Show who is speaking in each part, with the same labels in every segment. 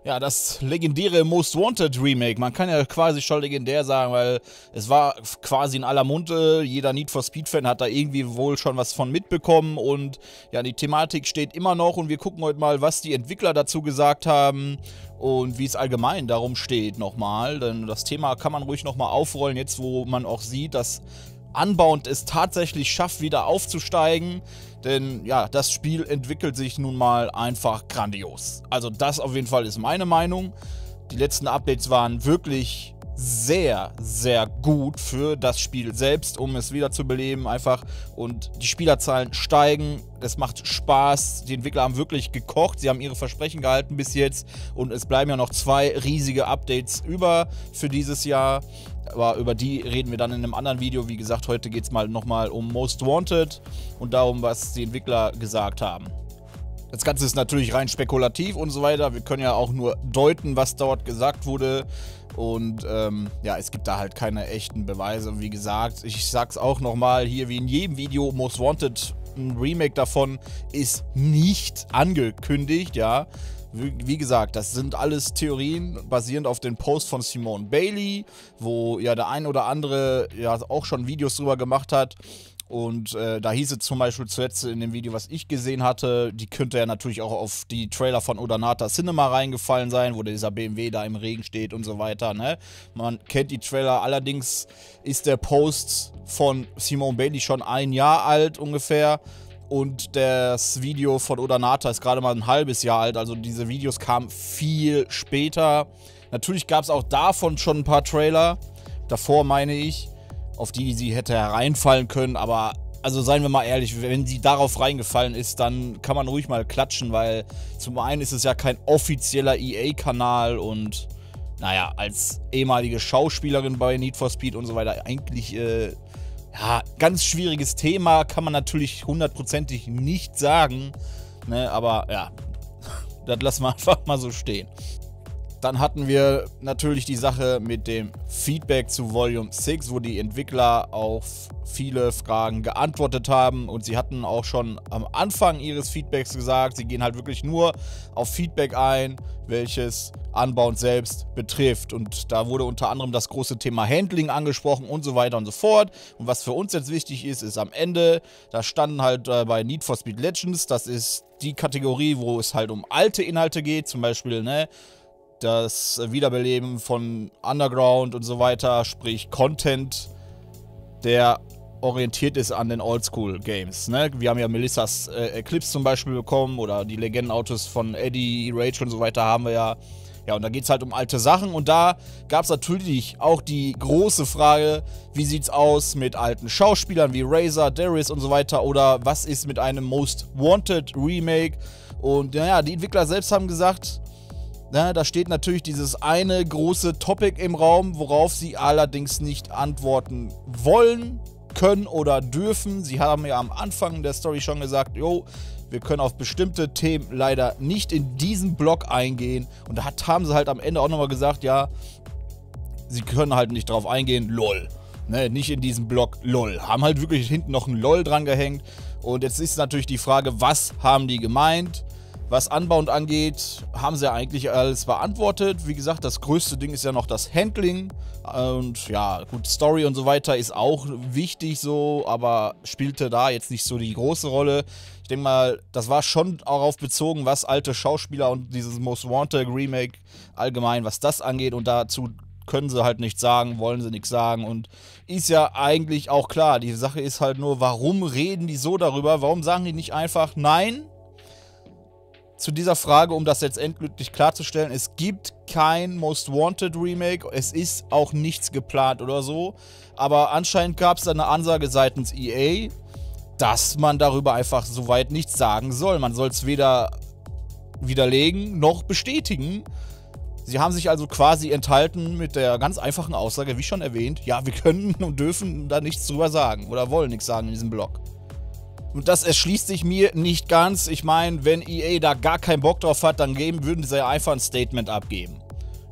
Speaker 1: Ja, das legendäre Most Wanted Remake. Man kann ja quasi schon legendär sagen, weil es war quasi in aller Munde. Jeder Need for Speed-Fan hat da irgendwie wohl schon was von mitbekommen. Und ja, die Thematik steht immer noch. Und wir gucken heute mal, was die Entwickler dazu gesagt haben und wie es allgemein darum steht nochmal. Denn das Thema kann man ruhig nochmal aufrollen, jetzt wo man auch sieht, dass Unbound es tatsächlich schafft, wieder aufzusteigen. Denn ja, das Spiel entwickelt sich nun mal einfach grandios. Also das auf jeden Fall ist meine Meinung. Die letzten Updates waren wirklich sehr, sehr gut für das Spiel selbst, um es wieder zu beleben einfach. Und die Spielerzahlen steigen, es macht Spaß. Die Entwickler haben wirklich gekocht, sie haben ihre Versprechen gehalten bis jetzt. Und es bleiben ja noch 2 riesige Updates über für dieses Jahr. Aber über die reden wir dann in einem anderen Video. Wie gesagt, heute geht es mal nochmal um Most Wanted und darum, was die Entwickler gesagt haben. Das Ganze ist natürlich rein spekulativ und so weiter. Wir können ja auch nur deuten, was dort gesagt wurde. Und ja, es gibt da halt keine echten Beweise. Und wie gesagt, ich sag's auch nochmal hier, wie in jedem Video, Most Wanted, ein Remake davon ist nicht angekündigt, ja. Wie gesagt, das sind alles Theorien basierend auf den Post von Simone Bailey, wo ja der ein oder andere ja auch schon Videos drüber gemacht hat. Und da hieß es zum Beispiel zuletzt in dem Video, was ich gesehen hatte, die könnte ja natürlich auch auf die Trailer von Odonata Cinema reingefallen sein, wo dieser BMW da im Regen steht und so weiter, ne? Man kennt die Trailer, allerdings ist der Post von Simone Bailey schon 1 Jahr alt ungefähr. Und das Video von Odonata ist gerade mal ein halbes Jahr alt, also diese Videos kamen viel später. Natürlich gab es auch davon schon ein paar Trailer, davor meine ich, auf die sie hätte hereinfallen können, aber also seien wir mal ehrlich, wenn sie darauf reingefallen ist, dann kann man ruhig mal klatschen, weil zum einen ist es ja kein offizieller EA-Kanal und naja, als ehemalige Schauspielerin bei Need for Speed und so weiter eigentlich ja, ganz schwieriges Thema, kann man natürlich hundertprozentig nicht sagen, ne, aber ja, das lassen wir einfach mal so stehen. Dann hatten wir natürlich die Sache mit dem Feedback zu Volume 6, wo die Entwickler auf viele Fragen geantwortet haben und sie hatten auch schon am Anfang ihres Feedbacks gesagt, sie gehen halt wirklich nur auf Feedback ein, welches Unbound selbst betrifft. Und da wurde unter anderem das große Thema Handling angesprochen und so weiter und so fort. Und was für uns jetzt wichtig ist, ist am Ende, da standen halt bei Need for Speed Legends, das ist die Kategorie, wo es halt um alte Inhalte geht, zum Beispiel, ne, das Wiederbeleben von Underground und so weiter, sprich Content, der orientiert ist an den Oldschool-Games. Ne? Wir haben ja Melissas Eclipse zum Beispiel bekommen oder die Legendenautos von Eddie, Rage und so weiter haben wir ja. Ja, und da geht es halt um alte Sachen und da gab es natürlich auch die große Frage, wie sieht's aus mit alten Schauspielern wie Razor, Darius und so weiter oder was ist mit einem Most Wanted Remake? Und naja, die Entwickler selbst haben gesagt, na, da steht natürlich dieses eine große Topic im Raum, worauf sie allerdings nicht antworten wollen, können oder dürfen. Sie haben ja am Anfang der Story schon gesagt, jo, wir können auf bestimmte Themen leider nicht in diesen Blog eingehen. Und da haben sie halt am Ende auch nochmal gesagt, ja, sie können halt nicht drauf eingehen, lol. Ne, nicht in diesem Blog, lol. Haben halt wirklich hinten noch ein lol dran gehängt. Und jetzt ist natürlich die Frage, was haben die gemeint? Was Unbound angeht, haben sie ja eigentlich alles beantwortet. Wie gesagt, das größte Ding ist ja noch das Handling. Und ja, gut, Story und so weiter ist auch wichtig so, aber spielte da jetzt nicht so die große Rolle. Ich denke mal, das war schon darauf bezogen, was alte Schauspieler und dieses Most Wanted Remake allgemein, was das angeht. Und dazu können sie halt nichts sagen, wollen sie nichts sagen. Und ist ja eigentlich auch klar, die Sache ist halt nur, warum reden die so darüber? Warum sagen die nicht einfach nein? Zu dieser Frage, um das jetzt endgültig klarzustellen, es gibt kein Most Wanted Remake, es ist auch nichts geplant oder so, aber anscheinend gab es da eine Ansage seitens EA, dass man darüber einfach soweit nichts sagen soll. Man soll es weder widerlegen noch bestätigen. Sie haben sich also quasi enthalten mit der ganz einfachen Aussage, wie schon erwähnt, ja, wir können und dürfen da nichts drüber sagen oder wollen nichts sagen in diesem Blog. Und das erschließt sich mir nicht ganz. Ich meine, wenn EA da gar keinen Bock drauf hat, dann würden sie ja einfach ein Statement abgeben.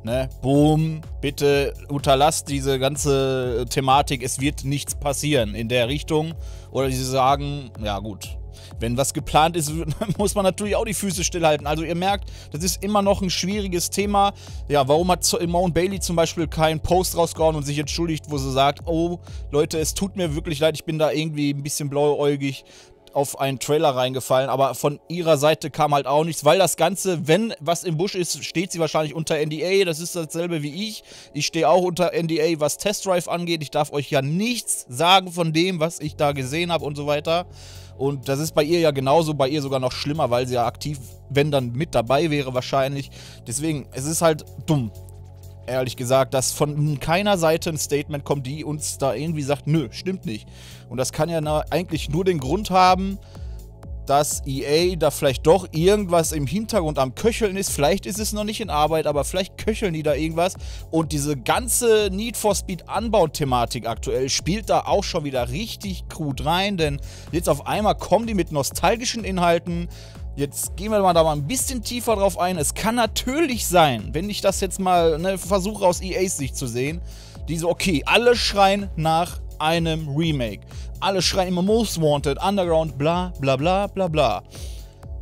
Speaker 1: Ne? Boom, bitte unterlasst diese ganze Thematik, es wird nichts passieren in der Richtung. Oder sie sagen, ja gut. wenn was geplant ist, muss man natürlich auch die Füße stillhalten. Also ihr merkt, das ist immer noch ein schwieriges Thema. Ja, warum hat Simone Bailey zum Beispiel keinen Post rausgehauen und sich entschuldigt, wo sie sagt, oh Leute, es tut mir wirklich leid, ich bin da irgendwie ein bisschen blauäugig auf einen Trailer reingefallen, aber von ihrer Seite kam halt auch nichts, weil das Ganze, wenn was im Busch ist, steht sie wahrscheinlich unter NDA, das ist dasselbe wie ich. Ich stehe auch unter NDA, was Test Drive angeht. Ich darf euch ja nichts sagen von dem, was ich da gesehen habe und so weiter. Und das ist bei ihr ja genauso, bei ihr sogar noch schlimmer, weil sie ja aktiv, wenn dann mit dabei wäre wahrscheinlich. Deswegen, es ist halt dumm, ehrlich gesagt, dass von keiner Seite ein Statement kommt, die uns da irgendwie sagt, nö, stimmt nicht. Und das kann ja eigentlich nur den Grund haben, dass EA da vielleicht doch irgendwas im Hintergrund am Köcheln ist. Vielleicht ist es noch nicht in Arbeit, aber vielleicht köcheln die da irgendwas. Und diese ganze Need for Speed Unbound-Thematik aktuell spielt da auch schon wieder richtig gut rein, denn jetzt auf einmal kommen die mit nostalgischen Inhalten. Jetzt gehen wir da mal ein bisschen tiefer drauf ein. Es kann natürlich sein, wenn ich das jetzt mal versuche aus EAs Sicht zu sehen, die so, okay, alle schreien nach einem Remake. Alle schreien immer Most Wanted, Underground, bla bla bla bla bla.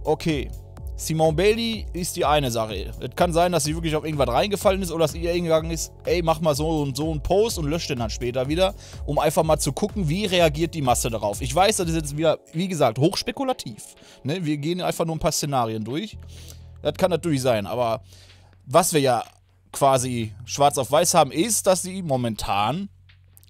Speaker 1: Okay, Simone Bailey ist die eine Sache. Es kann sein, dass sie wirklich auf irgendwas reingefallen ist oder dass EA gegangen ist, ey, mach mal so und so einen Post und löscht den dann später wieder, um einfach mal zu gucken, wie reagiert die Masse darauf. Ich weiß, das ist jetzt wieder, wie gesagt, hochspekulativ. Ne? Wir gehen einfach nur ein paar Szenarien durch. Das kann natürlich sein, aber was wir ja quasi schwarz auf weiß haben, ist, dass sie momentan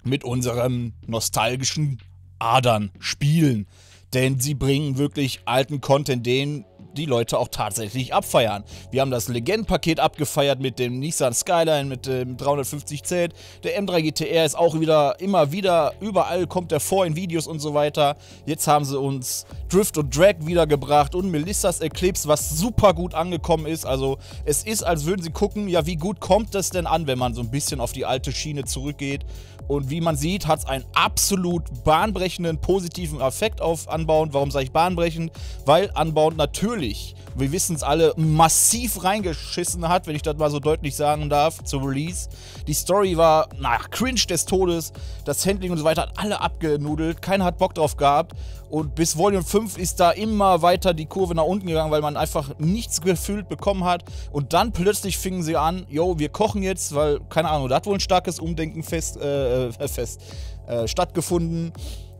Speaker 1: mit unseren nostalgischen Adern spielen. Denn sie bringen wirklich alten Content, den die Leute auch tatsächlich abfeiern. Wir haben das Legend-Paket abgefeiert mit dem Nissan Skyline, mit dem 350Z. Der M3 GTR ist auch wieder, immer wieder, überall kommt er vor in Videos und so weiter. Jetzt haben sie uns Drift und Drag wiedergebracht und Melissas Eclipse, was super gut angekommen ist. Also es ist, als würden sie gucken, ja, wie gut kommt das denn an, wenn man so ein bisschen auf die alte Schiene zurückgeht. Und wie man sieht, hat es einen absolut bahnbrechenden, positiven Effekt auf Unbound. Warum sage ich bahnbrechend? Weil Unbound natürlich, wir wissen es alle, massiv reingeschissen hat, wenn ich das mal so deutlich sagen darf, zur Release. Die Story war, cringe des Todes. Das Handling und so weiter hat alle abgenudelt. Keiner hat Bock drauf gehabt. Und bis Volume 5 ist da immer weiter die Kurve nach unten gegangen, weil man einfach nichts gefühlt bekommen hat. Und dann plötzlich fingen sie an, yo, wir kochen jetzt, weil, keine Ahnung, da hat wohl ein starkes Umdenken stattgefunden.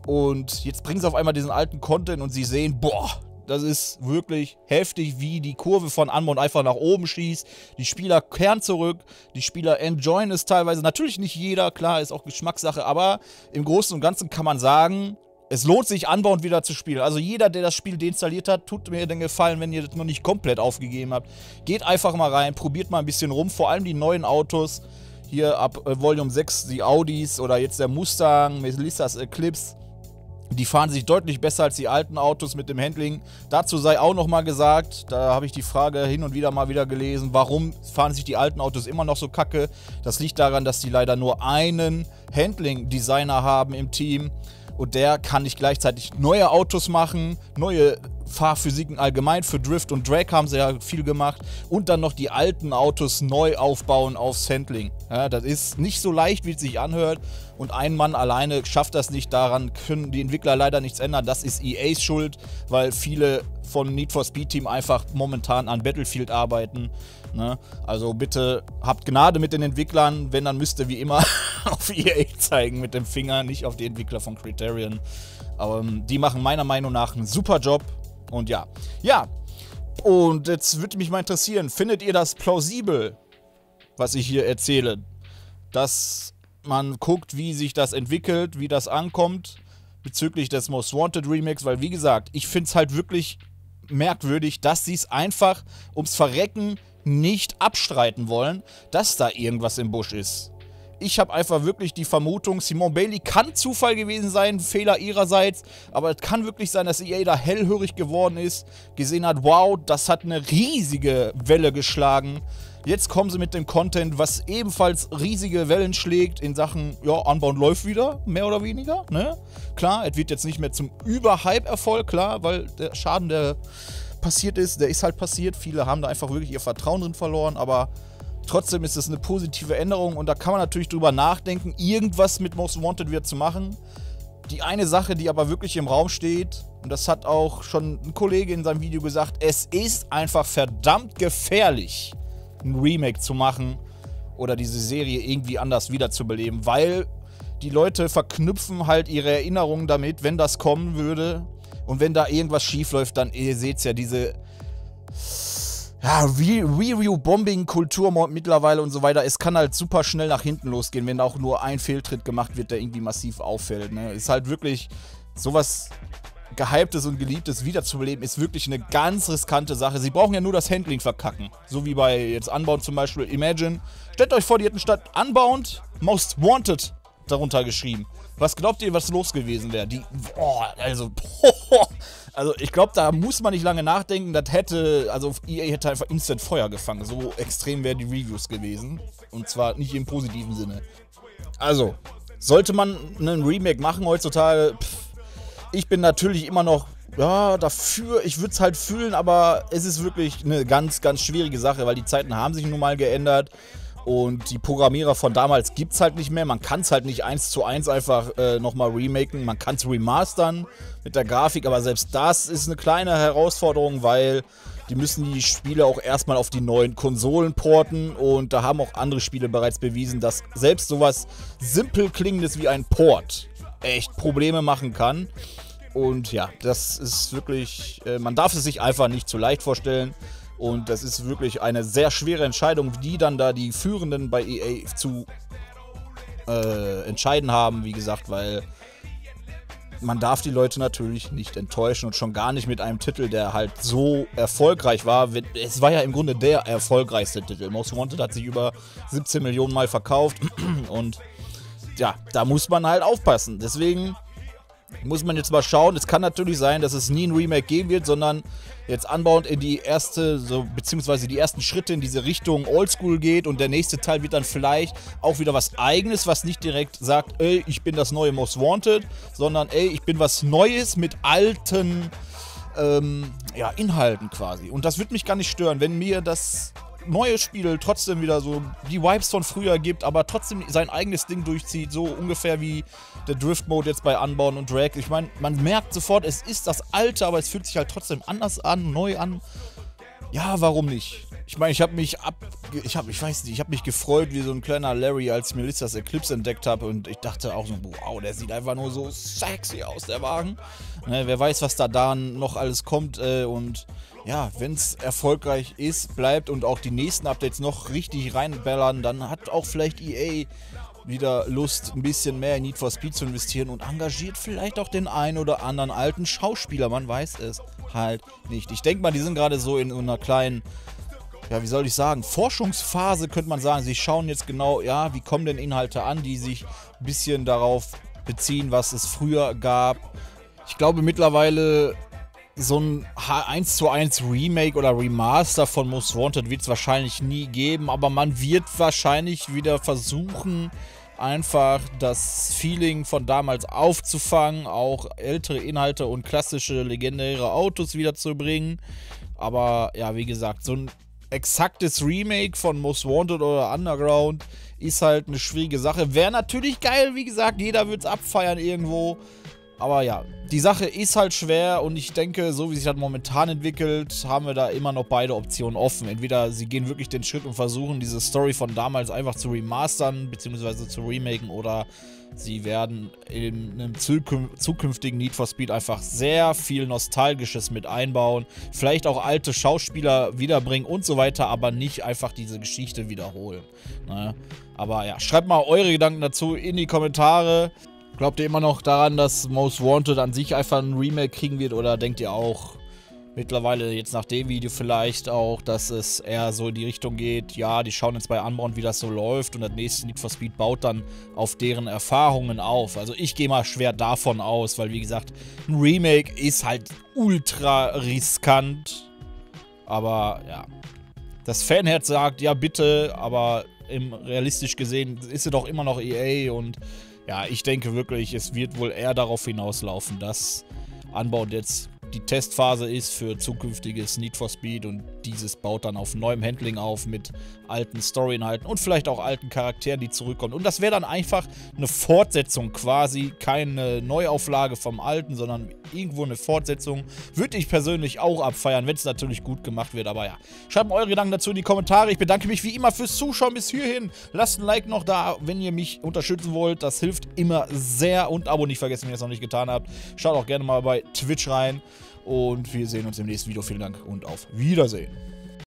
Speaker 1: Und jetzt bringen sie auf einmal diesen alten Content und sie sehen, boah, das ist wirklich heftig, wie die Kurve von Unbound einfach nach oben schießt. Die Spieler kehren zurück, die Spieler enjoyen es teilweise. Natürlich nicht jeder, klar, ist auch Geschmackssache, aber im Großen und Ganzen kann man sagen, es lohnt sich, Unbound wieder zu spielen. Also jeder, der das Spiel deinstalliert hat, tut mir den Gefallen, wenn ihr das noch nicht komplett aufgegeben habt. Geht einfach mal rein, probiert mal ein bisschen rum, vor allem die neuen Autos. Hier ab Volume 6 die Audis oder jetzt der Mustang, Melissas Eclipse. Die fahren sich deutlich besser als die alten Autos mit dem Handling. Dazu sei auch nochmal gesagt, da habe ich die Frage hin und wieder mal wieder gelesen, warum fahren sich die alten Autos immer noch so kacke? Das liegt daran, dass die leider nur einen Handling-Designer haben im Team. Und der kann nicht gleichzeitig neue Autos machen, neue Fahrphysiken allgemein. Für Drift und Drag haben sie ja viel gemacht. Und dann noch die alten Autos neu aufbauen aufs Handling. Ja, das ist nicht so leicht, wie es sich anhört. Und ein Mann alleine schafft das nicht. Daran können die Entwickler leider nichts ändern. Das ist EAs Schuld, weil viele von Need for Speed Team einfach momentan an Battlefield arbeiten. Ne? Also bitte habt Gnade mit den Entwicklern. Wenn, dann müsst ihr wie immer auf EA zeigen mit dem Finger, nicht auf die Entwickler von Criterion. Aber die machen meiner Meinung nach einen super Job. Und ja. Und jetzt würde mich mal interessieren, findet ihr das plausibel, was ich hier erzähle? Dass man guckt, wie sich das entwickelt, wie das ankommt bezüglich des Most Wanted Remakes, weil wie gesagt, ich finde es halt wirklich merkwürdig, dass sie es einfach ums Verrecken nicht abstreiten wollen, dass da irgendwas im Busch ist. Ich habe einfach wirklich die Vermutung, Simone Bailey kann Zufall gewesen sein, Fehler ihrerseits, aber es kann wirklich sein, dass EA da hellhörig geworden ist, gesehen hat, wow, das hat eine riesige Welle geschlagen. Jetzt kommen sie mit dem Content, was ebenfalls riesige Wellen schlägt in Sachen, ja, Unbound läuft wieder, mehr oder weniger, ne? Klar, es wird jetzt nicht mehr zum Überhype-Erfolg, klar, weil der Schaden, der passiert ist, der ist halt passiert. Viele haben da einfach wirklich ihr Vertrauen drin verloren, aber trotzdem ist es eine positive Änderung und da kann man natürlich drüber nachdenken, irgendwas mit Most Wanted wieder zu machen. Die eine Sache, die aber wirklich im Raum steht, und das hat auch schon ein Kollege in seinem Video gesagt, es ist einfach verdammt gefährlich, ein Remake zu machen oder diese Serie irgendwie anders wiederzubeleben, weil die Leute verknüpfen halt ihre Erinnerungen damit, wenn das kommen würde und wenn da irgendwas schief läuft, dann, ihr seht ja, diese Review-Bombing-Kultur mittlerweile und so weiter, es kann halt super schnell nach hinten losgehen, wenn auch nur ein Fehltritt gemacht wird, der irgendwie massiv auffällt. Ne? Ist halt wirklich sowas Gehyptes und Geliebtes wiederzubeleben, ist wirklich eine ganz riskante Sache. Sie brauchen ja nur das Handling verkacken. So wie bei jetzt Unbound zum Beispiel. Imagine, stellt euch vor, die hätten statt Unbound Most Wanted darunter geschrieben. Was glaubt ihr, was los gewesen wäre? Also ich glaube, da muss man nicht lange nachdenken. EA hätte einfach instant Feuer gefangen. So extrem wären die Reviews gewesen. Und zwar nicht im positiven Sinne. Also, sollte man einen Remake machen heutzutage? Ich bin natürlich immer noch, dafür. Ich würde es halt fühlen, aber es ist wirklich eine ganz, ganz schwierige Sache, weil die Zeiten haben sich nun mal geändert. Und die Programmierer von damals gibt es halt nicht mehr. Man kann es halt nicht 1:1 einfach nochmal remaken. Man kann es remastern mit der Grafik, aber selbst das ist eine kleine Herausforderung, weil die müssen die Spiele auch erstmal auf die neuen Konsolen porten. Und da haben auch andere Spiele bereits bewiesen, dass selbst sowas simpel klingendes wie ein Port echt Probleme machen kann. Und ja, das ist wirklich, man darf es sich einfach nicht zu leicht vorstellen. Und das ist wirklich eine sehr schwere Entscheidung, die dann da die Führenden bei EA zu entscheiden haben, wie gesagt, weil man darf die Leute natürlich nicht enttäuschen und schon gar nicht mit einem Titel, der halt so erfolgreich war. Es war ja im Grunde der erfolgreichste Titel. Most Wanted hat sich über 17 Millionen Mal verkauft und ja, da muss man halt aufpassen. Deswegen muss man jetzt mal schauen. Es kann natürlich sein, dass es nie ein Remake geben wird, sondern jetzt Unbound in die beziehungsweise die ersten Schritte in diese Richtung Oldschool geht und der nächste Teil wird dann vielleicht auch wieder was Eigenes, was nicht direkt sagt, ey, ich bin das neue Most Wanted, sondern ey, ich bin was Neues mit alten Inhalten quasi. Und das wird mich gar nicht stören, wenn mir das neue Spiel trotzdem wieder so die Vibes von früher gibt, aber trotzdem sein eigenes Ding durchzieht, so ungefähr wie der Drift-Mode jetzt bei Unbound und Drag. Ich meine, man merkt sofort, es ist das Alte, aber es fühlt sich halt trotzdem anders an, neu an. Ja, warum nicht? Ich meine, ich habe mich gefreut wie so ein kleiner Larry, als ich Melissas Eclipse entdeckt habe und ich dachte auch so, wow, der sieht einfach nur so sexy aus, der Wagen. Ne, wer weiß, was da noch alles kommt und ja, wenn es erfolgreich ist, bleibt und auch die nächsten Updates noch richtig reinballern, dann hat auch vielleicht EA wieder Lust, ein bisschen mehr in Need for Speed zu investieren und engagiert vielleicht auch den einen oder anderen alten Schauspieler, man weiß es halt nicht. Ich denke mal, die sind gerade so in einer kleinen, ja, wie soll ich sagen, Forschungsphase, könnte man sagen. Sie schauen jetzt genau, ja, wie kommen denn Inhalte an, die sich ein bisschen darauf beziehen, was es früher gab. Ich glaube mittlerweile, so ein 1:1 Remake oder Remaster von Most Wanted wird es wahrscheinlich nie geben, aber man wird wahrscheinlich wieder versuchen, einfach das Feeling von damals aufzufangen, auch ältere Inhalte und klassische, legendäre Autos wiederzubringen. Aber ja, wie gesagt, so ein exaktes Remake von Most Wanted oder Underground ist halt eine schwierige Sache. Wäre natürlich geil, wie gesagt, jeder würde es abfeiern irgendwo. Aber ja, die Sache ist halt schwer und ich denke, so wie sich das momentan entwickelt, haben wir da immer noch beide Optionen offen. Entweder sie gehen wirklich den Schritt und versuchen, diese Story von damals einfach zu remastern, beziehungsweise zu remaken, oder sie werden in einem zukünftigen Need for Speed einfach sehr viel Nostalgisches mit einbauen, vielleicht auch alte Schauspieler wiederbringen und so weiter, aber nicht einfach diese Geschichte wiederholen. Ne? Aber ja, schreibt mal eure Gedanken dazu in die Kommentare. Glaubt ihr immer noch daran, dass Most Wanted an sich einfach ein Remake kriegen wird, oder denkt ihr auch mittlerweile jetzt nach dem Video vielleicht auch, dass es eher so in die Richtung geht, ja, die schauen jetzt bei Unbound, wie das so läuft und das nächste Need for Speed baut dann auf deren Erfahrungen auf. Also ich gehe mal schwer davon aus, weil wie gesagt, ein Remake ist halt ultra riskant, aber ja, das Fanherz sagt, ja bitte, aber realistisch gesehen ist es doch immer noch EA und ja, ich denke wirklich, es wird wohl eher darauf hinauslaufen, dass Unbound jetzt die Testphase ist für zukünftiges Need for Speed und dieses baut dann auf neuem Handling auf mit alten Story-Inhalten und vielleicht auch alten Charakteren, die zurückkommen. Und das wäre dann einfach eine Fortsetzung quasi, keine Neuauflage vom Alten, sondern irgendwo eine Fortsetzung. Würde ich persönlich auch abfeiern, wenn es natürlich gut gemacht wird. Aber ja, schreibt mal eure Gedanken dazu in die Kommentare. Ich bedanke mich wie immer fürs Zuschauen bis hierhin. Lasst ein Like noch da, wenn ihr mich unterstützen wollt. Das hilft immer sehr. Und Abo nicht vergessen, wenn ihr es noch nicht getan habt. Schaut auch gerne mal bei Twitch rein. Und wir sehen uns im nächsten Video. Vielen Dank und auf Wiedersehen.